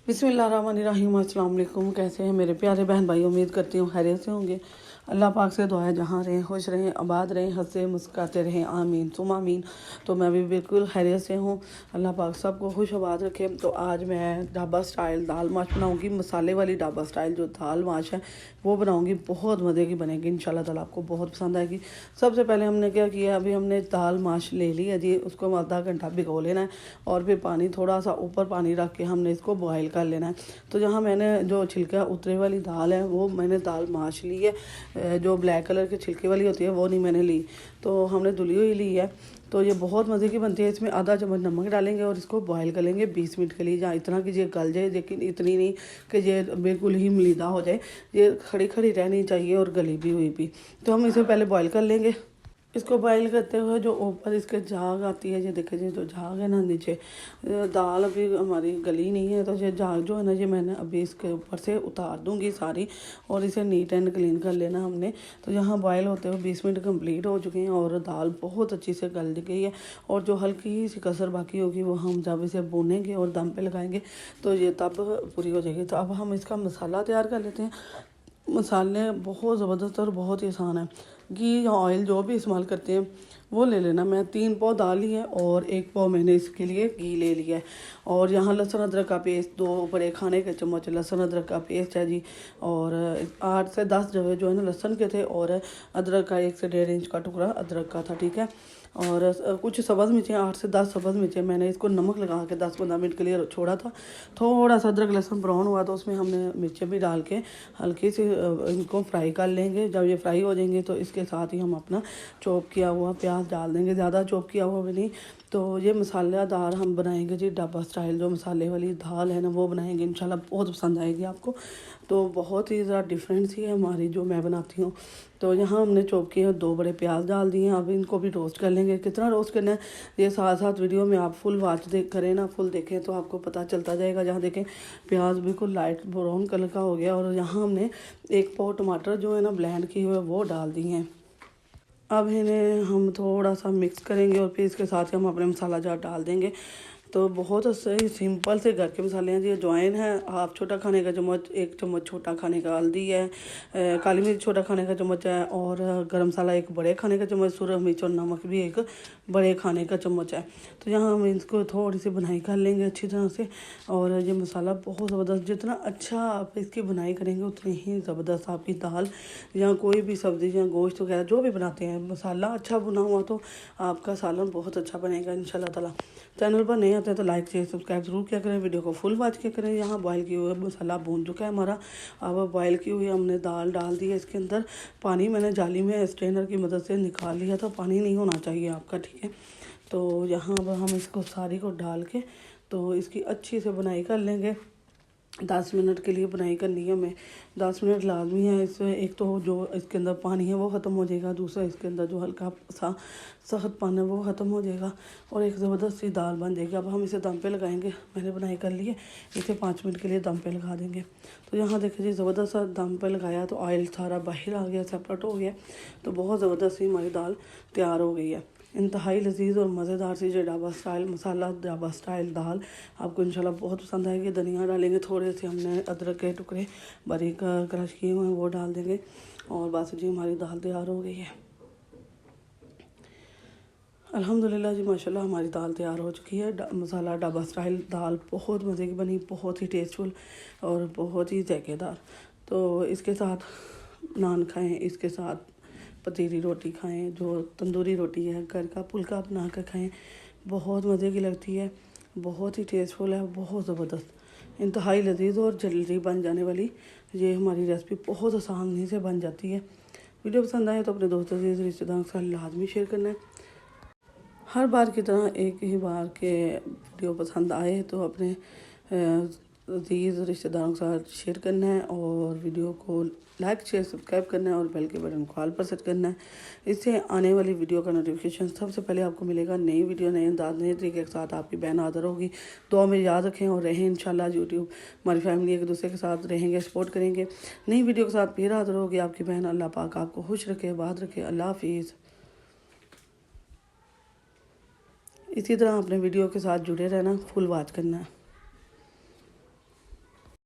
बिस्मिल्लाहिर्रहमानिर्रहीम। अस्सलाम वालेकुम। कैसे हैं मेरे प्यारे बहन भाई? उम्मीद करती हूँ खैरियत से होंगे। अल्लाह पाक से दुआ है जहाँ रहें खुश रहें, आबाद रहें, हंसते मुस्कुराते रहें, आमीन सुम आमीन। तो मैं भी बिल्कुल खैरियत से हूँ। अल्लाह पाक सबको खुश आबाद रखे। तो आज मैं ढाबा स्टाइल दाल माश बनाऊँगी। मसाले वाली ढाबा स्टाइल जो दाल माश है वो बनाऊँगी। बहुत मज़े की बनेगी इंशाल्लाह ताला, आपको बहुत पसंद आएगी। सबसे पहले हमने क्या किया, अभी हमने दाल माश ले ली है जी, उसको आधा घंटा भिगो लेना है और फिर पानी थोड़ा सा ऊपर पानी रख के हमने इसको बॉयल कर लेना है। तो जहाँ मैंने जो छिलका उतरे वाली दाल है वो मैंने दाल माश ली है, जो ब्लैक कलर के छिलके वाली होती है वो नहीं मैंने ली। तो हमने धुली हुई ली है। तो ये बहुत मज़े की बनती है। इसमें आधा चम्मच नमक डालेंगे और इसको बॉयल कर लेंगे 20 मिनट के लिए। जहाँ इतना कि ये गल जाए, लेकिन इतनी नहीं कि ये बिल्कुल ही मलीदा हो जाए, ये खड़ी खड़ी रहनी चाहिए और गली भी हुई भी। तो हम इसे पहले बॉयल कर लेंगे। इसको बॉयल करते हुए जो ऊपर इसके झाग आती है, ये देखे जी, जो झाग है ना नीचे, दाल अभी हमारी गली नहीं है, तो ये झाग जो है ना, ये मैंने अभी इसके ऊपर से उतार दूंगी सारी और इसे नीट एंड क्लीन कर लेना हमने। तो यहाँ बॉयल होते हुए 20 मिनट कंप्लीट हो चुके हैं और दाल बहुत अच्छी से गल गई है। और जो हल्की सी कसर बाकी होगी वो हम जब इसे भूनेंगे और दम पे लगाएंगे तो ये तब पूरी हो जाएगी। तो अब हम इसका मसाला तैयार कर लेते हैं। मसाले बहुत ज़बरदस्त और बहुत ही आसान है। घी या ऑयल जो भी इस्तेमाल करते हैं वो ले लेना। मैं 3 पाव दाल ली है और 1 पाव मैंने इसके लिए घी ले लिया है। और यहाँ लहसुन अदरक का पेस्ट 2 बड़े खाने के चम्मच लहसुन अदरक का पेस्ट है जी। और 8 से 10 जो है ना लहसुन के थे, और अदरक का 1 से 1.5 इंच का टुकड़ा अदरक का था, ठीक है। और कुछ सब्ज़ मिर्चें, 8 से 10 सब्ज़ मिर्चें मैंने इसको नमक लगा के 10-15 मिनट के लिए छोड़ा था। थोड़ा सा अदरक लहसुन ब्राउन हुआ तो उसमें हमने मिर्चें भी डाल के हल्की सी इनको फ्राई कर लेंगे। जब ये फ्राई हो जाएंगे तो इसके साथ ही हम अपना चॉप किया हुआ प्याज डाल देंगे, ज़्यादा चॉप किया हुआ भी नहीं। तो ये मसालेदार हम बनाएंगे जी ढाबा स्टाइल, जो मसाले वाली दाल है ना वो बनाएंगे इंशाल्लाह, बहुत पसंद आएगी आपको। तो बहुत ही ज़रा डिफरेंट सी है हमारी जो मैं बनाती हूँ। तो यहाँ हमने चॉप किए 2 बड़े प्याज डाल दिए हैं। अब इनको भी रोस्ट कर लेंगे। कितना रोस्ट करना है ये साथ साथ वीडियो में आप फुल वॉच करें ना, फुल देखें तो आपको पता चलता जाएगा। जहाँ देखें प्याज बिल्कुल लाइट ब्राउन कलर का हो गया। और यहाँ हमने 1 पाव टमाटर जो है ना ब्लेंड किए हुए वो डाल दिए हैं। अब इन्हें हम थोड़ा सा मिक्स करेंगे और फिर इसके साथ हम अपने मसाला जार डाल देंगे। तो बहुत सही सिंपल से घर के मसाले हैं। ये अजवाइन है हाफ छोटा खाने का चम्मच, 1 चम्मच छोटा खाने का हल्दी है, काली मिर्च छोटा खाने का चम्मच है, और गरम मसाला 1 बड़े खाने का चम्मच, सूरज मिर्च और नमक भी 1 बड़े खाने का चम्मच है। तो यहाँ हम इसको थोड़ी सी बुनाई कर लेंगे अच्छी तरह से। और ये मसाला बहुत ज़बरदस्त, जितना अच्छा आप इसकी बुनाई करेंगे उतनी ही ज़बरदस्त आपकी दाल या कोई भी सब्ज़ी या गोश्त वगैरह जो भी बनाते हैं, मसाला अच्छा बुना हुआ तो आपका सालन बहुत अच्छा बनेगा इंशाल्लाह ताला। चैनल पर नहीं आते हैं तो लाइक शेयर सब्सक्राइब जरूर किया करें, वीडियो को फुल वॉच किया करें। यहाँ बॉयल किए हुए मसाला भून चुका है हमारा। अब बॉयल की हुई हमने दाल डाल दी है इसके अंदर। पानी मैंने जाली में स्ट्रेनर की मदद से निकाल लिया था, पानी नहीं होना चाहिए आपका, ठीक है। तो यहाँ अब हम इसको सारी को डाल के तो इसकी अच्छी से बुनाई कर लेंगे। 10 मिनट के लिए बुनाई करनी है हमें, 10 मिनट लाजमी है। इसमें एक तो जो इसके अंदर पानी है वो ख़त्म हो जाएगा, दूसरा इसके अंदर जो हल्का सा सख्त पानी है वो ख़त्म हो जाएगा और एक ज़बरदस्त सी दाल बन जाएगी। अब हम इसे दम पे लगाएंगे। मैंने बुनाई कर ली है, इसे 5 मिनट के लिए दम पे लगा देंगे। तो यहाँ देखिए जी ज़बरदस्त सा दम पे लगाया तो ऑयल सारा बाहर आ गया, सेपरेट हो गया। तो बहुत ज़बरदस्त सी हमारी दाल तैयार हो गई है। इंतहाई लजीज और मज़ेदार सी जो ढाबा स्टाइल मसाला ढाबा स्टाइल दाल आपको इंशाल्लाह बहुत पसंद आएगी। धनिया डालेंगे, थोड़े से हमने अदरक के टुकड़े बारीक क्रश किए हुए हैं वो डाल देंगे। और बस जी हमारी दाल तैयार हो गई है अल्हम्दुलिल्लाह जी, माशाल्लाह हमारी दाल तैयार हो चुकी है। मसाला ढाबा स्टाइल दाल बहुत मज़े की बनी, बहुत ही टेस्टफुल और बहुत ही जायकेदार। तो इसके साथ नान खाएँ, इसके साथ पतीली रोटी खाएं, जो तंदूरी रोटी है घर का फुल्का बना कर खाएं, बहुत मज़े की लगती है, बहुत ही टेस्टफुल है, बहुत ज़बरदस्त इंतहाई लजीज और जल्दी बन जाने वाली ये हमारी रेसिपी बहुत आसानी से बन जाती है। वीडियो पसंद आए तो अपने दोस्तों से रिश्तेदारों के साथ लाजमी शेयर करना है। हर बार की तरह एक ही बार के वीडियो पसंद आए तो अपने अजीज़ रिश्तेदारों के साथ शेयर करना है और वीडियो को लाइक शेयर सब्सक्राइब करना है और बेल के बटन को ऑल पर सेट करना है। इससे आने वाली वीडियो का नोटिफिकेशन सबसे पहले आपको मिलेगा। नई वीडियो नए अंदाज नए तरीके के साथ आपकी बहन हाज़िर होगी। दुआ में याद रखें और रहें इंशाल्लाह। यूट्यूब हमारी फैमिली एक दूसरे के साथ रहेंगे, सपोर्ट करेंगे। नई वीडियो के साथ फिर हाज़िर होगी आपकी बहन। अल्लाह पाक आपको खुश रखे, आबाद रखे। अल्लाह हाफिज़। इसी तरह अपने वीडियो के साथ जुड़े रहना, फुल वॉच करना है।